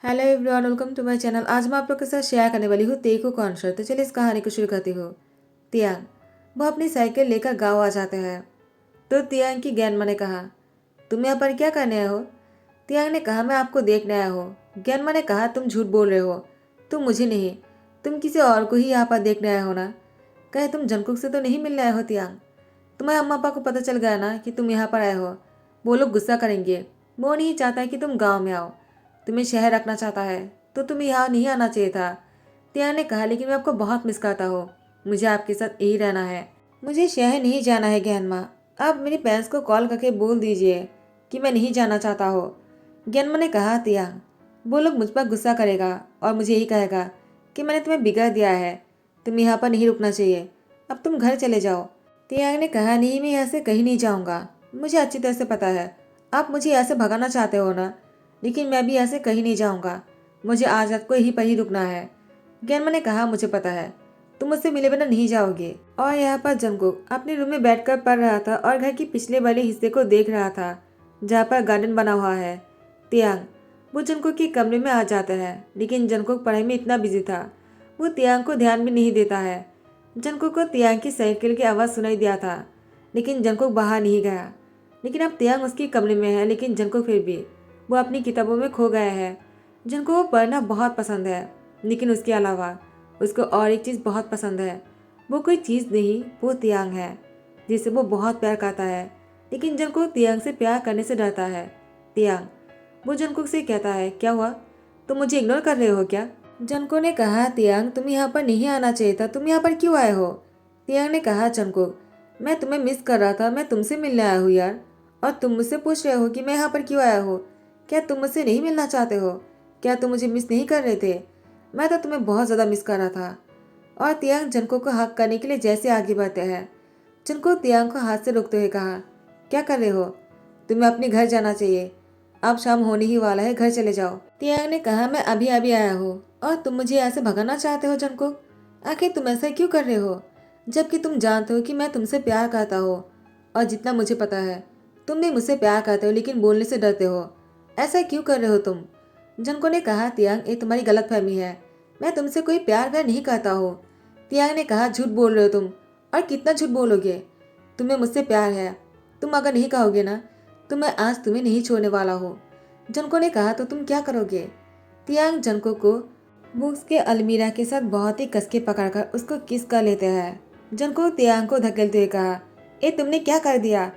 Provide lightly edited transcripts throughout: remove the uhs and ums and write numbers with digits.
Hello everyone, welcome to my channel. आज मैं आप लोग के साथ शेयर करने वाली हूँ तेई को कॉन्सर्ट। तो चलिए इस कहानी को शुरू करती हूँ। तियांग वो अपनी साइकिल लेकर गाँव आ जाते हैं। तो तियांग की ज्ञानमा ने कहा, तुम यहाँ पर क्या करने आए हो? तियांग ने कहा, मैं आपको देखने आया हूँ। ज्ञानमा ने कहा, तुम झूठ बोल रहे हो, तुम मुझे नहीं, तुम किसी और को ही यहाँ पर देखने आए हो ना। कहे तुम जंगकुक से तो नहीं मिलने आए हो तियांग? तुम्हारे अम्मा पापा को पता चल गया ना कि तुम यहाँ पर आए हो, वो लोग गुस्सा करेंगे। वो नहीं चाहता कि तुम गाँव में आओ, तुम्हें शहर रखना चाहता है, तो तुम्हें यहाँ नहीं आना चाहिए था। तियांग ने कहा, लेकिन मैं आपको बहुत मिस करता हूँ, मुझे आपके साथ यही रहना है, मुझे शहर नहीं जाना है। ज्ञानमा, आप मेरे पेरेंट्स को कॉल करके बोल दीजिए कि मैं नहीं जाना चाहता हूँ। ज्ञानमा ने कहा, तियांग वो लोग मुझ पर गुस्सा करेगा और मुझे यही कहेगा कि मैंने तुम्हें बिगाड़ दिया है, तुम यहाँ पर नहीं रुकना चाहिए, अब तुम घर चले जाओ। तियांग ने कहा, नहीं, मैं यहाँ से कहीं नहीं जाऊँगा, मुझे अच्छी तरह से पता है आप मुझे यहाँ से भगाना चाहते हो ना, लेकिन मैं भी यहाँ से कहीं नहीं जाऊँगा, मुझे आज रात को यहीं पर ही रुकना है। ज्ञानमा ने कहा, मुझे पता है तुम मुझसे मिले बिना नहीं जाओगे। और यहाँ पर जंगकुक अपने रूम में बैठकर पढ़ रहा था और घर के पिछले वाले हिस्से को देख रहा था जहाँ पर गार्डन बना हुआ है। तियांग वो जंगकुक के कमरे में आ जाता है, लेकिन जंगकुक पढ़ाई में इतना बिजी था वो तियांग को ध्यान भी नहीं देता है। जंगकुक को तियांग की साइकिल की आवाज़ सुनाई दिया था, लेकिन जंगकुक बाहर नहीं गया। लेकिन अब तियांग उसके कमरे में है, लेकिन जंगकुक फिर भी वो अपनी किताबों में खो गया है। जिनको वो पढ़ना बहुत पसंद है, लेकिन उसके अलावा उसको और एक चीज़ बहुत पसंद है। वो कोई चीज़ नहीं, वो तियांग है जिसे वो बहुत प्यार करता है, लेकिन जिनको तियांग से प्यार करने से डरता है। तियांग वो जंकुक से कहता है, क्या हुआ, तुम मुझे इग्नोर कर रहे हो क्या? जंको ने कहा, तियांग तुम यहाँ पर नहीं आना चाहिए था, तुम यहाँ पर क्यों आए हो? तियांग ने कहा, जंकुक मैं तुम्हें मिस कर रहा था, मैं तुमसे मिलने आया हूँ यार, और तुम मुझसे पूछ रहे हो कि मैं यहाँ पर क्यों आया हूँ। क्या तुम मुझसे नहीं मिलना चाहते हो? क्या तुम मुझे मिस नहीं कर रहे थे? मैं तो तुम्हें बहुत ज़्यादा मिस कर रहा था। और तियांग जंको को हक करने के लिए जैसे आगे बढ़ते हैं, जंको तियांग को हाथ से रोकते हुए कहा, क्या कर रहे हो? तुम्हें अपने घर जाना चाहिए, अब शाम होने ही वाला है, घर चले जाओ। तियांग ने कहा, मैं अभी अभी आया हूँ और तुम मुझे ऐसे भगाना चाहते हो जंको? आखिर तुम ऐसा क्यों कर रहे हो, जबकि तुम जानते हो कि मैं तुमसे प्यार करता हूँ, और जितना मुझे पता है तुम भी मुझसे प्यार करते हो, लेकिन बोलने से डरते हो। ऐसा क्यों कर रहे हो तुम? जंको ने कहा, तियांग ये तुम्हारी गलतफहमी है, मैं तुमसे कोई प्यार व्यार नहीं करता हूँ। तियांग ने कहा, झूठ बोल रहे हो तुम, और कितना झूठ बोलोगे? तुम्हें मुझसे प्यार है, तुम अगर नहीं कहोगे ना तो मैं आज तुम्हें नहीं छोड़ने वाला हूँ। जंको ने कहा, तो तुम क्या करोगे? तियांग जंको को बुक्स के अलमीरा के साथ बहुत ही कसके पकड़कर उसको किस कर लेते हैं। जंको तियांग को धकेलते हुए कहा, ए तुमने क्या कर दिया,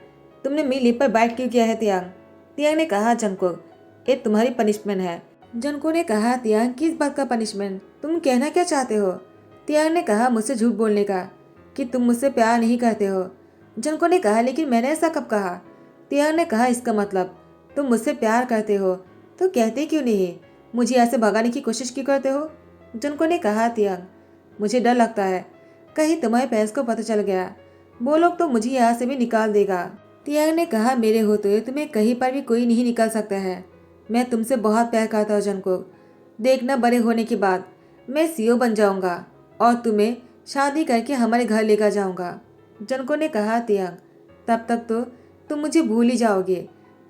तुमने मेरी लिप पर बाइट क्यों किया है तियांग? तियांग ने कहा, जंको ये तुम्हारी पनिशमेंट है। जंको ने कहा, तियांग किस बात का पनिशमेंट, तुम कहना क्या चाहते हो? तियांग ने कहा, मुझसे झूठ बोलने का, कि तुम मुझसे प्यार नहीं करते हो। जंको ने कहा, लेकिन मैंने ऐसा कब कहा? तियांग ने कहा, इसका मतलब तुम मुझसे प्यार करते हो तो कहते क्यों नहीं, मुझे ऐसे भगाने की कोशिश क्यों करते हो? जंको ने कहा, तियांग मुझे डर लगता है कहीं तुम्हारे पेरेंट्स को पता चल गया, वो लोग तो मुझे यहाँ से भी निकाल देगा। तियांग ने कहा, मेरे होते हुए तुम्हें कहीं पर भी कोई नहीं निकाल सकता है, मैं तुमसे बहुत प्यार करता हूँ जंको, देखना बड़े होने के बाद मैं सीईओ बन जाऊंगा और तुम्हें शादी करके हमारे घर लेकर जाऊंगा। जंको ने कहा, तियांग तब तक तो तुम मुझे भूल ही जाओगे,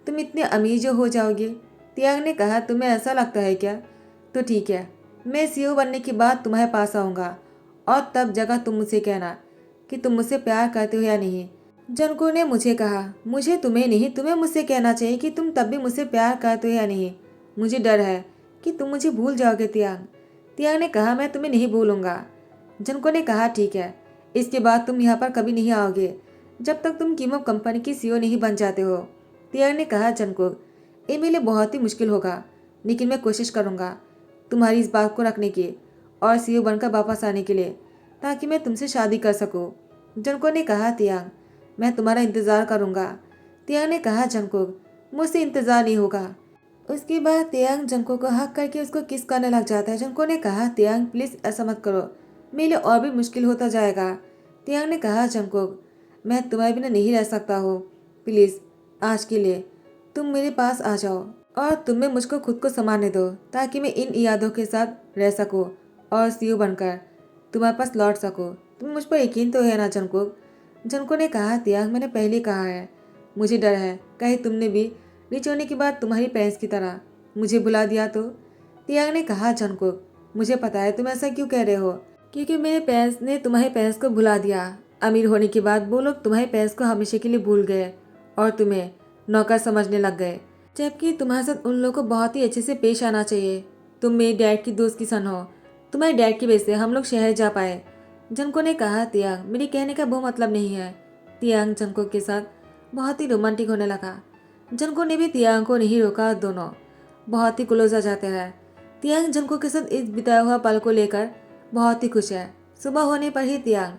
तुम इतने अमीर जो हो जाओगे। तियांग ने कहा, तुम्हें ऐसा लगता है क्या? तो ठीक है, मैं सीईओ बनने के बाद तुम्हारे पास आऊँगा और तब जगह तुम मुझसे कहना कि तुम मुझसे प्यार करते हो या नहीं। जंको ने मुझे कहा, मुझे तुम्हें नहीं, तुम्हें मुझसे कहना चाहिए कि तुम तब भी मुझसे प्यार करते हो या नहीं। मुझे डर है कि तुम मुझे भूल जाओगे तियांग। तियांग ने कहा, मैं तुम्हें नहीं भूलूंगा। जंको ने कहा, ठीक है, इसके बाद तुम यहाँ पर कभी नहीं आओगे जब तक तुम कीमो कंपनी की सीईओ नहीं बन जाते हो। तियांग ने कहा, जंको ये मेरे लिए बहुत ही मुश्किल होगा, लेकिन मैं कोशिश करूँगा तुम्हारी इस बात को रखने की और सीईओ बनकर वापस आने के लिए, ताकि मैं तुमसे शादी कर सकूँ। जंको ने कहा, तियांग मैं तुम्हारा इंतज़ार करूँगा। तियांग ने कहा, जंको मुझसे इंतज़ार नहीं होगा। उसके बाद तियांग जंको को हक करके उसको किस करने लग जाता है। जंको ने कहा, तियांग प्लीज़ ऐसा मत करो, मेरे लिए और भी मुश्किल होता जाएगा। तियांग ने कहा, जंको मैं तुम्हारे बिना नहीं रह सकता हूँ, प्लीज़ आज के लिए तुम मेरे पास आ जाओ और तुम्हें मुझको खुद को संभालने दो, ताकि मैं इन यादों के साथ रह सकूँ और सीईओ बनकर तुम्हारे पास लौट सकूँ। तुम मुझ पर यकीन तो है ना जंको? जंको ने कहा, तियांग मैंने पहले कहा है, मुझे डर है कहीं तुमने भी रिच होने के बाद तुम्हारी पेरेंट्स की तरह मुझे भुला दिया तो। तियांग ने कहा, जंगकुक मुझे पता है तुम ऐसा क्यों कह रहे हो, क्योंकि मेरे पेरेंट्स ने तुम्हारे पेरेंट्स को भुला दिया। अमीर होने के बाद वो लोग तुम्हारे पेरेंट्स को हमेशा के लिए भूल गए और तुम्हें नौकर समझने लग गए, जबकि तुम्हारे साथ उन लोगों को बहुत ही अच्छे से पेश आना चाहिए। तुम मेरे डैड की दोस्त की सन हो, तुम्हारे डैड की वजह से हम लोग शहर जा पाए। जंको ने कहा, तियांग मेरे कहने का वो मतलब नहीं है। तियांग जंको के साथ बहुत ही रोमांटिक होने लगा। जंको ने भी तियांग को नहीं रोका, दोनों बहुत ही क्लोज आ जाते हैं। तियांग जंको के साथ इस बिताया हुआ पल को लेकर बहुत ही खुश है। सुबह होने पर ही तियांग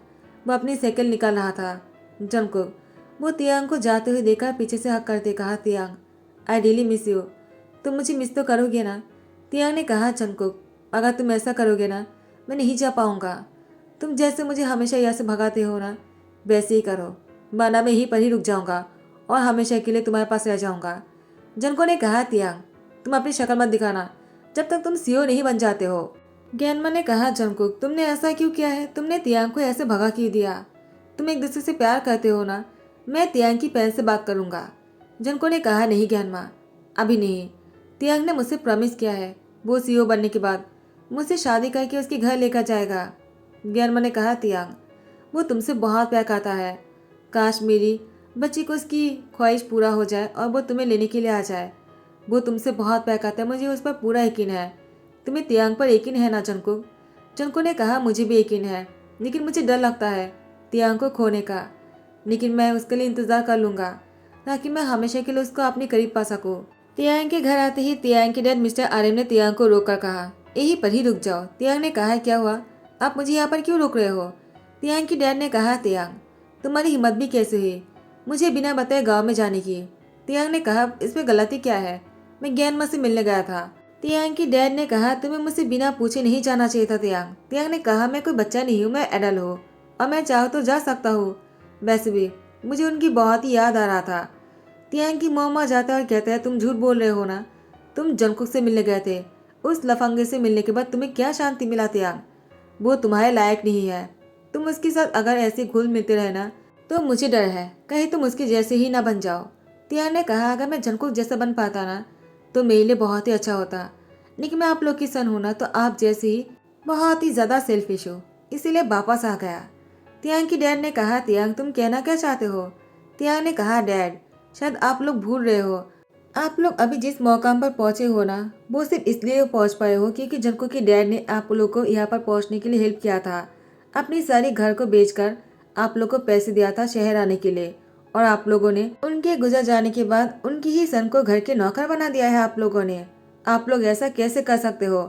वो अपनी साइकिल निकाल रहा था। जंको वो तियांग को जाते हुए देखा, पीछे से हक करते कहा, तियांग आई रियली मिस यू। तुम मुझे मिस तो करोगे ना? तियांग ने कहा, जंकुक अगर तुम ऐसा करोगे ना मैं नहीं जा पाऊंगा। तुम जैसे मुझे हमेशा यहाँ से भगाते हो ना वैसे ही करो, वरना मैं यहीं पर ही रुक जाऊंगा और हमेशा के लिए तुम्हारे पास रह जाऊंगा। जंको ने कहा, तियांग तुम अपनी शक्ल मत दिखाना जब तक तुम सीओ नहीं बन जाते हो। ज्ञानमा ने कहा, जंकुक तुमने ऐसा क्यों किया है? तुमने तियांग को ऐसे भगा क्यों दिया? तुम एक दूसरे से प्यार करते हो ना? मैं तियांग की पहल से बात करूंगा। जंको ने कहा, नहीं ज्ञानमा, अभी नहीं। तियांग ने मुझसे प्रॉमिस किया है वो सीईओ बनने के बाद मुझसे शादी करके उसके घर लेकर जाएगा। ज्ञानमा ने कहा, तियांग वो तुमसे बहुत प्यार करता है। काश मेरी बच्ची को उसकी ख्वाहिश पूरा हो जाए और वो तुम्हें लेने के लिए आ जाए। वो तुमसे बहुत प्यार करता है, मुझे उस पर पूरा यकीन है। तुम्हें तियांग पर यकीन है ना जंकुक? जंकुक ने कहा, मुझे भी यकीन है, लेकिन मुझे डर लगता है तियांग को खोने का। लेकिन मैं उसके लिए इंतज़ार कर लूँगा ताकि मैं हमेशा के लिए उसको अपने करीब पा सकूँ। तियांग के घर आते ही तियांग के डैड मिस्टर आर्यन ने तियांग को रोककर कहा, यहीं पर ही रुक जाओ। तियांग ने कहा, क्या हुआ? आप मुझे यहाँ पर क्यों रोक रहे हो? तियांग के डैड ने कहा, तियांग तुम्हारी हिम्मत भी कैसे हुई मुझे बिना बताए गाँव में जाने की? तियांग ने कहा, इसमें गलती क्या है? मैं ज्ञानमा से मिलने गया था। तियांग की डैड ने कहा, तुम्हें मुझसे बिना पूछे नहीं जाना चाहिए था तियांग। तियांग ने कहा, मैं कोई बच्चा नहीं हूँ, मैं एडल्ट हूँ और मैं चाहूँ तो जा सकता हूँ। वैसे भी मुझे उनकी बहुत ही याद आ रहा था। तियांग की मौमा जाता है और कहता है, तुम झूठ बोल रहे हो ना? तुम जंकुक से मिलने गए थे। उस लफंगे से मिलने के बाद तुम्हें क्या शांति मिला तियांग? वो तुम्हारे लायक नहीं है। तुम उसके साथ अगर ऐसे घुल मिलते रहे ना तो मुझे डर है कहीं तुम उसके जैसे ही ना बन जाओ। तियांग ने कहा, अगर मैं जंकुक जैसा बन पाता ना तो मेरे लिए बहुत ही अच्छा होता, लेकिन मैं आप लोग की सन हूं ना तो आप जैसे ही बहुत ही ज्यादा सेल्फिश हो, इसीलिए वापस आ गया। तियांग की डैड ने कहा, तियांग तुम कहना क्या चाहते हो? तियांग ने कहा, डैड शायद आप लोग भूल रहे हो, आप लोग अभी जिस मौकाम पर पहुंचे हो ना वो सिर्फ इसलिए पहुंच पाए हो क्योंकि जंकुक के डैड ने आप लोग को यहाँ पर पहुंचने के लिए हेल्प किया था। अपनी सारी घर को बेचकर आप लोग को पैसे दिया था शहर आने के लिए, और आप लोगों ने उनके गुजर जाने के बाद उनकी ही सन को घर के नौकर बना दिया है आप लोगों ने। आप लोग ऐसा कैसे कर सकते हो?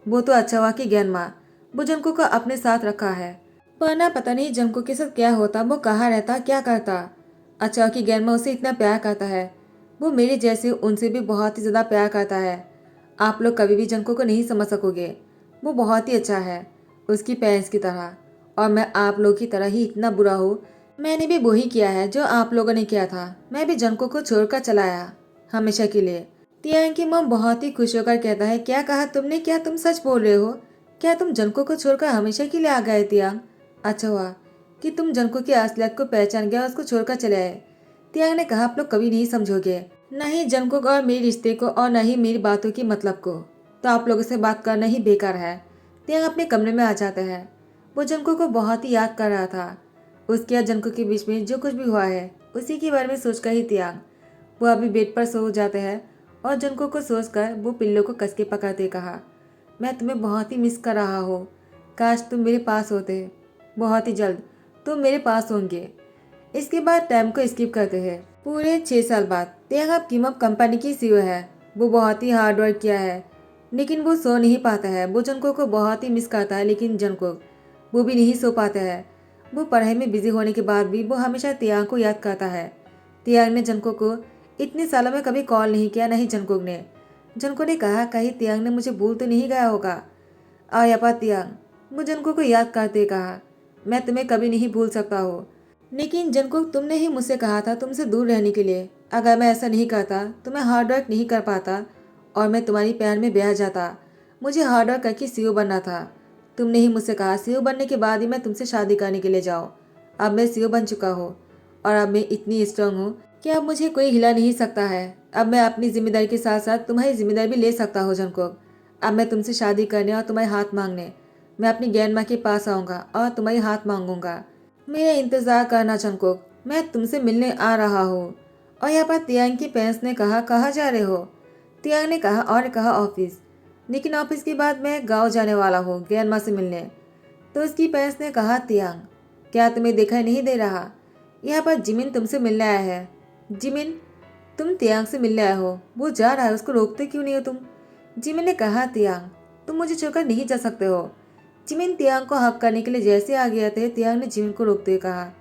वो तो अच्छा हुआ कि ज्ञानमा वो जंकुक को अपने साथ रखा है, वरना पता नहीं जंकुक के साथ क्या होता, वो कहाँ रहता, क्या करता। अच्छा कि ज्ञानमा उसे इतना प्यार करता है, वो मेरे जैसे उनसे भी बहुत ही ज़्यादा प्यार करता है। आप लोग कभी भी जंकुक को नहीं समझ सकोगे, वो बहुत ही अच्छा है उसकी पेरेंट्स की तरह, और मैं आप लोग की तरह ही इतना बुरा हूँ। मैंने भी वही किया है जो आप लोगों ने किया था, मैं भी जंकुक को छोड़कर चला आया हमेशा के लिए। तियांग की मॉम बहुत ही खुश होकर कहता है, क्या कहा तुमने? क्या तुम सच बोल रहे हो? क्या तुम जंकुक को छोड़कर हमेशा के लिए आ गए तियांग? अच्छा हुआ कि तुम जंकुक की असलियत को पहचान गया और उसको छोड़कर चले आए। तियांग ने कहा, आप लोग कभी नहीं समझोगे, न ही जंकुक और मेरे रिश्ते को और न ही मेरी बातों की मतलब को, तो आप लोगों से बात करना ही बेकार है। तियांग अपने कमरे में आ जाता है। वो जंकुक को बहुत ही याद कर रहा था। उसके और जंकुक के बीच में जो कुछ भी हुआ है उसी के बारे में सोचकर ही तियांग वो अभी बेड पर सो जाते हैं, और जंकुक को सोचकर वो पिल्लो को कस के पकड़ते कहा, मैं तुम्हें बहुत ही मिस कर रहा हूँ, काश तुम मेरे पास होते, बहुत ही जल्द तुम मेरे पास होंगे। इसके बाद टाइम को स्किप करते हैं। पूरे 6 साल बाद तियांग अब कीमअप कंपनी की सीईओ है। वो बहुत ही हार्ड वर्क किया है, लेकिन वो सो नहीं पाता है। वो जंकुक को बहुत ही मिस करता है, लेकिन जंकुक वो भी नहीं सो पाता है। वो पढ़ाई में बिजी होने के बाद भी वो हमेशा तियांग को याद करता है। तियांग ने जंकुक को इतने सालों में कभी कॉल नहीं किया, नहीं जंकुक ने। जंकुक ने कहा, कहीं तियांग ने मुझे भूल तो नहीं गया होगा। आयापा तियांग वो जंकुक को याद करते कहा, मैं तुम्हें कभी नहीं भूल सकता हूँ, लेकिन जंकुक तुमने ही मुझसे कहा था तुमसे दूर रहने के लिए। अगर मैं ऐसा नहीं करता तो मैं हार्ड वर्क नहीं कर पाता और मैं तुम्हारी प्यार में बह जाता। मुझे हार्ड वर्क करके सीईओ बनना था। तुमने ही मुझसे कहा सीईओ बनने के बाद ही मैं तुमसे शादी करने के लिए जाऊँ। अब मैं सीईओ बन चुका हूँ और अब मैं इतनी स्ट्रांग हूँ कि अब मुझे कोई हिला नहीं सकता है। अब मैं अपनी जिम्मेदारी के साथ साथ तुम्हारी जिम्मेदारी भी ले सकता हूँ जंकुक। अब मैं तुमसे शादी करने और तुम्हारे हाथ मांगने मैं अपनी ग्रैंड माँ के पास आऊँगा और तुम्हारे हाथ मांगूंगा। मेरा इंतज़ार करना जंगकुक, मैं तुमसे मिलने आ रहा हूँ। और यहाँ पर तियांग की पेरेंट्स ने कहा, कहाँ जा रहे हो? तियांग ने कहा, और कहा ऑफिस, लेकिन ऑफिस के बाद मैं गाँव जाने वाला हूँ ग्रैंड माँ से मिलने। तो उसकी पेरेंट्स ने कहा, तियांग क्या तुम्हें दिखाई नहीं दे रहा? यहाँ पर जिमिन तुमसे मिलने आया है। जिमिन, तुम तियांग से मिलने आए हो, वो जा रहा है, उसको रोकते क्यों नहीं हो तुम? जिमिन ने कहा, तियांग तुम मुझे छोड़कर नहीं जा सकते हो। जिमिन तियांग को हक करने के लिए जैसे आ गया थे, तियांग ने जिमिन को रोकते हुए कहा,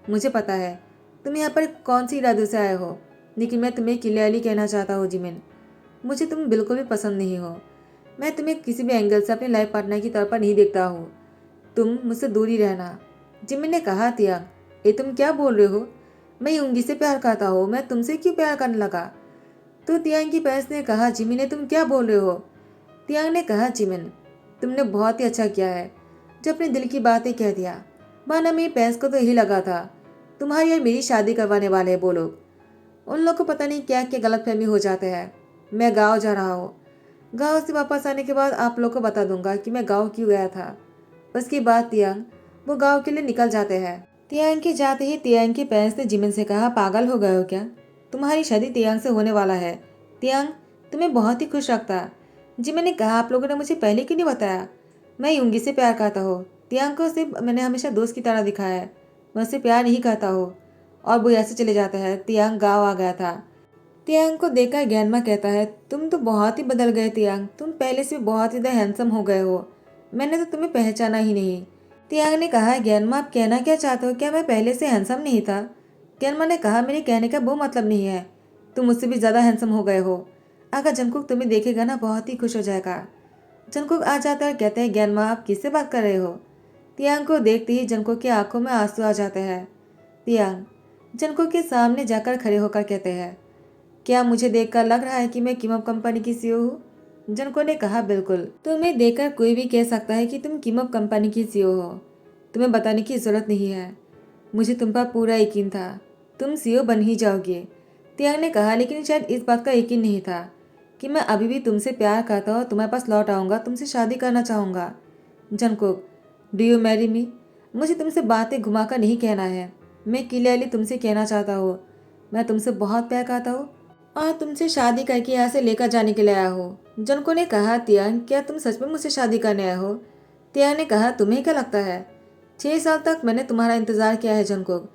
मुझे पता है तुम यहाँ पर कौन सी इरादे से आए हो, लेकिन मैं तुम्हें क्लियरली कहना चाहता हूँ जिमिन, मुझे तुम बिल्कुल भी पसंद नहीं हो। मैं तुम्हें किसी भी एंगल से अपने लाइफ पार्टनर की तौर पर नहीं देखता हूँ। तुम मुझसे दूरी रहना। जिमिन ने कहा, तियांग ये तुम क्या बोल रहे हो? मैं युंगी से प्यार करता हूँ, मैं तुमसे क्यों प्यार करने लगा? तो तियांग की पेरेंट्स ने कहा, जिमिन ने तुम क्या बोल रहे हो? तियांग ने कहा, जिमिन तुमने बहुत ही अच्छा किया है जो अपने दिल की बातें कह दिया, वरना मेरी पेरेंट्स को तो यही लगा था तुम्हारी और मेरी शादी करवाने वाले हैं वो लोग। उन लोग को पता नहीं क्या क्या गलतफहमी हो जाते हैं। मैं गाँव जा रहा हूँ, गाँव से वापस आने के बाद आप लोग को बता दूंगा कि मैं गाँव क्यों गया था। उसके बाद तियांग वो गाँव के लिए निकल जाते हैं। तियांग के जाते ही तियांग के पेरेंट्स ने जिमिन से कहा, पागल हो गए हो क्या? तुम्हारी शादी तियांग से होने वाला है। तियांग तुम्हें बहुत ही खुश रखता। जिमिन ने कहा, आप लोगों ने मुझे पहले क्यों नहीं बताया? मैं युंगी से प्यार करता हूँ। तियांग को सिर्फ मैंने हमेशा दोस्त की तरह दिखाया है, मैं उससे प्यार नहीं करता हूँ। और वो ऐसे चले जाता है। तियांग गाँव आ गया था। तियांग को देखकर ग्रैंडमा कहता है, तुम तो बहुत ही बदल गए तियांग, तुम पहले से बहुत ज़्यादा हैंडसम हो गए हो, मैंने तो तुम्हें पहचाना ही नहीं। तियांग ने कहा, ग्रैंडमा आप कहना क्या चाहते हो? क्या मैं पहले से हैंडसम नहीं था? ग्रैंडमा ने कहा, मेरे कहने का वो मतलब नहीं है, तुम मुझसे भी ज़्यादा हैंडसम हो गए हो। अगर जंगकुक तुम्हें देखेगा ना बहुत ही खुश हो जाएगा। जंगकुक आ जाता है और कहते हैं, ग्रैंडमा आप किससे बात कर रहे हो? तियांग को देखते ही जंगकुक की आंखों में आंसू आ जाते हैं। तियांग जंगकुक के सामने जाकर खड़े होकर कहते हैं, क्या मुझे देखकर लग रहा है कि मैं किमअप कंपनी की सीईओ हूँ? जनको ने कहा, बिल्कुल, तुम्हें देखकर कोई भी कह सकता है कि तुम किमअप कंपनी की सीईओ हो, तुम्हें बताने की जरूरत नहीं है। मुझे तुम पर पूरा यकीन था, तुम सीईओ बन ही जाओगे। तियांग ने कहा, लेकिन शायद इस बात का यकीन नहीं था कि मैं अभी भी तुमसे प्यार करता हूँ, तुम्हारे पास लौट आऊँगा, तुमसे शादी करना चाहूँगा। Jungkook, do you marry me? मुझे तुमसे बातें घुमाकर नहीं कहना है, मैं क्लियरली तुमसे कहना चाहता हूँ, मैं तुमसे बहुत प्यार करता हूँ और तुमसे शादी करके यहाँ से लेकर जाने के लिए आया हूँ। जनको ने कहा, तियांग क्या तुम सच में मुझसे शादी करने आए हो? तियांग ने कहा, तुम्हें क्या लगता है 6 साल तक मैंने तुम्हारा इंतज़ार किया है जंकुक,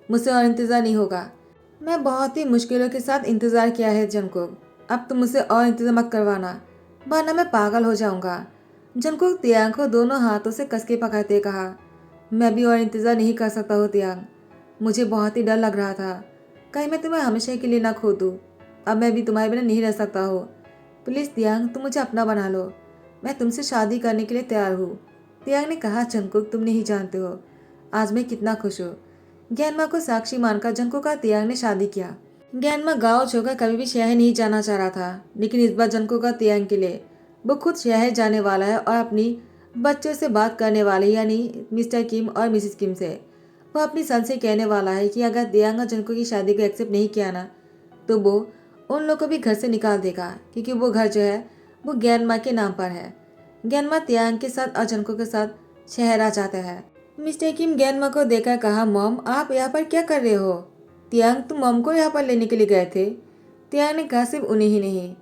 मुझसे और इंतज़ार नहीं होगा। मैं बहुत ही मुश्किलों के साथ इंतज़ार किया है जंकुक, अब तुम मुझसे और इंतज़ार मत करवाना, वरना मैं पागल हो जाऊंगा। जंकुक तियांग को दोनों हाथों से कस के पकड़ते कहा, मैं भी और इंतज़ार नहीं कर सकता हूँ तियांग, मुझे बहुत ही डर लग रहा था कहीं मैं तुम्हें हमेशा के लिए ना खो दूँ। अब मैं भी तुम्हारे बिना नहीं रह सकता हूँ। प्लीज़ तियांग तुम मुझे अपना बना लो, मैं तुमसे शादी करने के लिए तैयार हूँ। तियांग ने कहा, जंकुक तुम नहीं जानते हो आज मैं कितना खुश हूँ। ग्यानमा को साक्षी मानकर जंकुक का तियांग ने शादी किया। ग्यानमा गाँव छोड़कर कभी भी शहर नहीं जाना चाह रहा था, लेकिन इस बार जंकुक का तियांग के लिए वो खुद शहर जाने वाला है और अपनी बच्चों से बात करने वाले यानी मिस्टर किम और मिसिस किम से। वो अपनी सन से कहने वाला है कि अगर तियांग और जंकुक की शादी को एक्सेप्ट नहीं किया ना तो वो उन लोग को भी घर से निकाल देगा, क्योंकि वो घर जो है वो ग्यानमा के नाम पर है। ग्यानमा तियांग के साथ और जंकुक के साथ शहर आ जाता है। मिस्टर किम ग्यानमा को देखकर कहा, मॉम आप यहाँ पर क्या कर रहे हो? तियांग तुम मॉम को यहाँ पर लेने के लिए गए थे? तियांग ने कहा, सिर्फ उन्हें ही नहीं,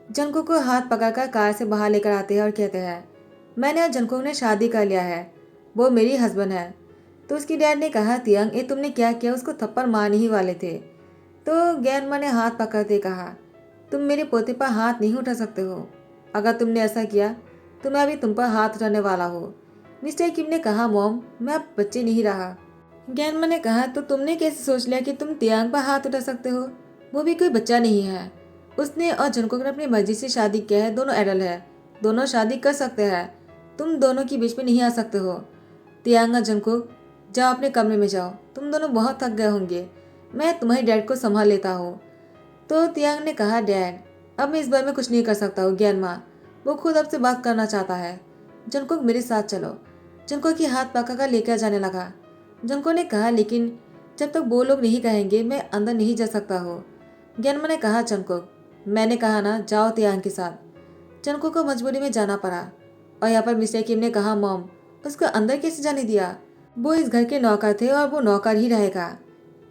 जंकुक को हाथ पकड़कर कार से बाहर लेकर आते हैं और कहते हैं, मैंने और जंकुक ने शादी कर लिया है, वो मेरी हस्बैंड है। तो उसकी डैड ने कहा, तियांग ये तुमने क्या किया, उसको थप्पड़ मारने ही वाले थे। तो ग्यानमा ने हाथ पकड़ते कहा, तुम मेरे पोते पर हाथ नहीं उठा सकते हो, अगर तुमने ऐसा किया तो मैं अभी तुम पर हाथ उठाने वाला हूँ। मिस्टर किम ने कहा, मॉम मैं अब बच्चे नहीं रहा। ग्यानमा ने कहा, तो तुमने कैसे सोच लिया कि तुम तियांग पर हाथ उठा सकते हो? वो भी कोई बच्चा नहीं है, उसने और जंकुक ने अपनी मर्जी से शादी किया है, दोनों एडल्ट है, दोनों शादी कर सकते हैं, तुम दोनों के बीच में नहीं आ सकते हो। तियांग और जंकुक जाओ अपने कमरे में जाओ, तुम दोनों बहुत थक गए होंगे, मैं तुम्हारी डैड को संभाल लेता हूँ। तो तियांग ने कहा, डैड अब मैं इस बारे में कुछ नहीं कर सकता हूँ, ग्यानमा वो खुद आपसे बात करना चाहता है, जंकुक मेरे साथ चलो। जंकुक की हाथ पकड़कर लेकर जाने लगा। जंकुक ने कहा, लेकिन जब तक वो लोग नहीं कहेंगे मैं अंदर नहीं जा सकता हूँ। ग्यानमा ने कहा, जंकुक मैंने कहा ना जाओ तियांग के साथ। जंको को मजबूरी में जाना पड़ा। और यहाँ पर मिस्टर किम ने कहा, मॉम उसको अंदर कैसे जाने दिया? वो इस घर के नौकर थे और वो नौकर ही रहेगा।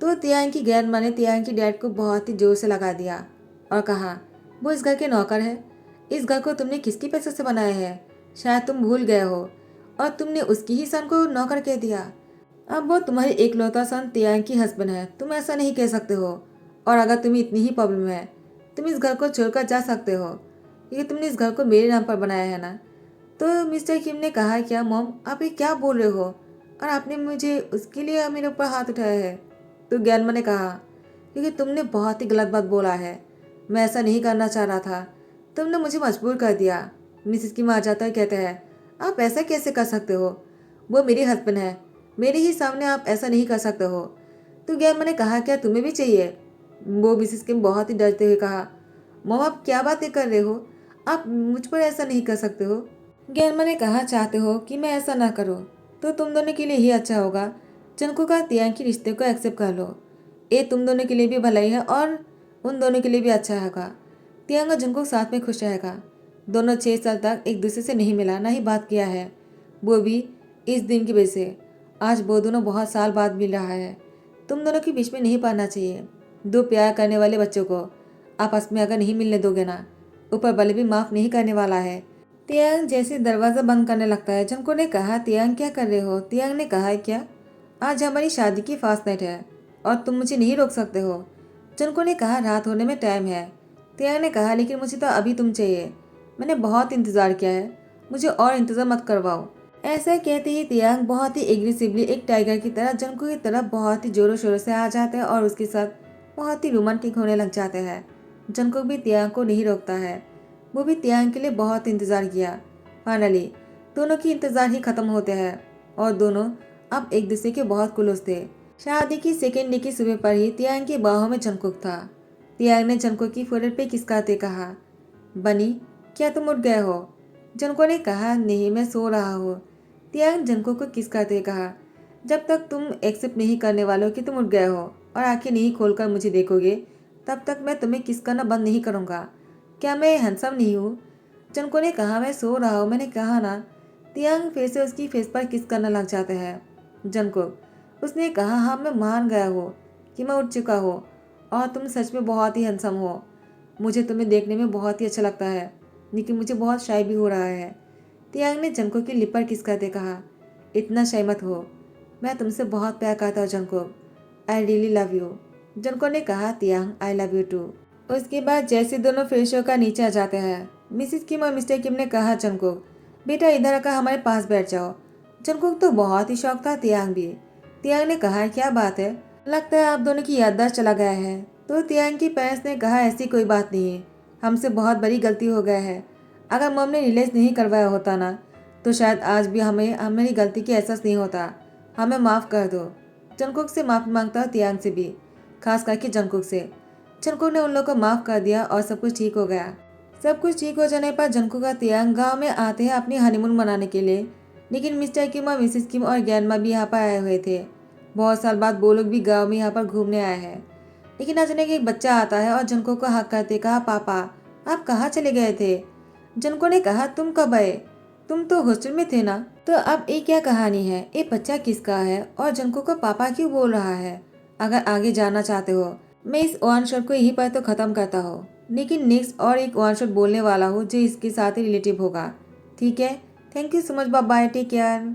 तो तियांग की ग्रैंड माँ ने तियांग की डैड को बहुत ही जोर से लगा दिया और कहा, वो इस घर के नौकर है। इस घर को तुमने किसकी पैसे से बनाया है? शायद तुम भूल गए हो और तुमने उसकी ही सन को नौकर कह दिया। अब वो तुम्हारी एकलौता सन तियांग की हस्बैंड है, तुम ऐसा नहीं कह सकते हो। और अगर तुम्हें इतनी ही प्रॉब्लम है, तुम इस घर को छोड़कर जा सकते हो, ये तुमने इस घर को मेरे नाम पर बनाया है ना। तो मिस्टर किम ने कहा, क्या मॉम आप ये क्या बोल रहे हो, और आपने मुझे उसके लिए मेरे ऊपर हाथ उठाया है? तो ग्रैंडमा ने कहा, क्योंकि तुमने बहुत ही गलत बात बोला है, मैं ऐसा नहीं करना चाह रहा था, तुमने मुझे मजबूर कर दिया। मिसिस किम आ जाता है, कहते हैं, आप ऐसा कैसे कर सकते हो, वो मेरी हस्बैंड है, मेरे ही सामने आप ऐसा नहीं कर सकते हो। तो ग्रैंडमा ने कहा, क्या तुम्हें भी चाहिए? वो मिसिस किम बहुत ही डरते हुए कहा, मॉम आप क्या बातें कर रहे हो, आप मुझ पर ऐसा नहीं कर सकते हो। ग्रैंडमा ने कहा, चाहते हो कि मैं ऐसा ना करूं तो तुम दोनों के लिए ही अच्छा होगा, जंको का तियांग के रिश्ते को एक्सेप्ट कर लो। ये तुम दोनों के लिए भी भलाई है और उन दोनों के लिए भी अच्छा होगा। तियांग और जंको साथ में खुश रहेगा। दोनों 6 साल तक एक दूसरे से नहीं मिला, ना ही बात किया है, वो भी इस दिन की वजह से। आज वो दोनों बहुत साल बाद मिल रहा है। तुम दोनों के बीच में नहीं पड़ना चाहिए। दो प्यार करने वाले बच्चों को आपस में अगर नहीं मिलने दोगे ना, ऊपर वाले भी माफ नहीं करने वाला है। तियांग जैसे दरवाजा बंद करने लगता है। जंको ने कहा, तियांग क्या कर रहे हो? तियांग ने कहा, क्या आज हमारी शादी की फास्ट नाइट है और तुम मुझे नहीं रोक सकते हो। जंको ने कहा, रात होने में टाइम है। तियांग ने कहा, लेकिन मुझे तो अभी तुम चाहिए, मैंने बहुत इंतजार किया है, मुझे और इंतजार मत करवाओ। ऐसा कहते ही तियांग बहुत ही एग्रेसिवली एक टाइगर की तरह जंको की तरफ बहुत ही जोरों शोरों से आ जाते हैं और उसके साथ बहुत ही रोमांटिक होने लग जाते हैं। जंको भी तियांग को नहीं रोकता है, वो भी तियांग के लिए बहुत इंतजार किया। फाइनली दोनों की इंतजार ही खत्म होते हैं और दोनों अब एक दूसरे के बहुत क्लोज थे। शादी की सेकेंड डे की सुबह पर ही तियांग की बाहों में जंकुक था। तियांग ने जंको की फोrehead पे किसकाते कहा, बनी क्या तुम उठ गए हो? जंको ने कहा, नहीं मैं सो रहा हूँ। तियांग जंको को किसकाते कहा, जब तक तुम एक्सेप्ट नहीं करने वालों कि तुम उठ गए हो और आंखें नहीं खोलकर मुझे देखोगे, तब तक मैं तुम्हें किस करना बंद नहीं करूँगा। क्या मैं हैंडसम नहीं हूँ? जंको ने कहा, मैं सो रहा हूँ, मैंने कहा ना। तियांग फिर से उसकी फेस पर किस करने लग जाते हैं। जंको उसने कहा, हाँ मैं मान गया हूँ कि मैं उठ चुका हूँ और तुम सच में बहुत ही हैंडसम हो। मुझे तुम्हें देखने में बहुत ही अच्छा लगता है, लेकिन मुझे बहुत शाय भी हो रहा है। तियांग ने जंको की लिप पर किस करते कहा, इतना शाय मत हो, मैं तुमसे बहुत प्यार करता हूँ Junko, I really love you. Junko ने कहा, तियांग आई लव यू टू। उसके बाद जैसे दोनों फ्रेश होकर नीचे आ जाते हैं, मिसिस किम और मिस्टर किम ने कहा, जंकुक बेटा इधर आकर हमारे पास बैठ जाओ। जंकुक तो बहुत ही शौक था, तियांग भी। तियांग ने कहा, क्या बात है, लगता है आप दोनों की याददाश्त चला गया है। तो तियांग की पेरेंट्स ने कहा, ऐसी कोई बात नहीं है, हमसे बहुत बड़ी गलती हो गया है। अगर मम ने रियलाइज नहीं करवाया होता ना, तो शायद आज भी हमें हमारी गलती की एहसास नहीं होता। हमें माफ़ कर दो। जंकुक से माफ़ी मांगता हूँ, तियांग से भी, खास करके जंकुक से। जंकुक ने उन लोगों को माफ़ कर दिया और सब कुछ ठीक हो गया। सब कुछ ठीक हो जाने पर जंकुक का तियांग गांव में आते हैं अपनी हनीमून मनाने के लिए। लेकिन मिस्टर किम और मिसिस किम और ग्रैंडमा भी यहाँ पर आए हुए थे। बहुत साल बाद वो लोग भी गांव में यहाँ पर घूमने आए हैं। लेकिन अचानक एक बच्चा आता है और जंकुक को हक करते कहा, पापा आप कहाँ चले गए थे? जंकुक ने कहा, तुम कब आए? तुम तो हॉस्टल में थे ना। तो अब ये क्या कहानी है, ये बच्चा किसका है और जंकुक को पापा क्यों बोल रहा है? अगर आगे जानना चाहते हो, मैं इस वन शॉट को यहीं पर तो खत्म करता हूँ, लेकिन नेक्स्ट और एक वन शॉट बोलने वाला हूँ जो इसके साथ ही रिलेटिव होगा। ठीक है, thank you so much, bye bye, take care.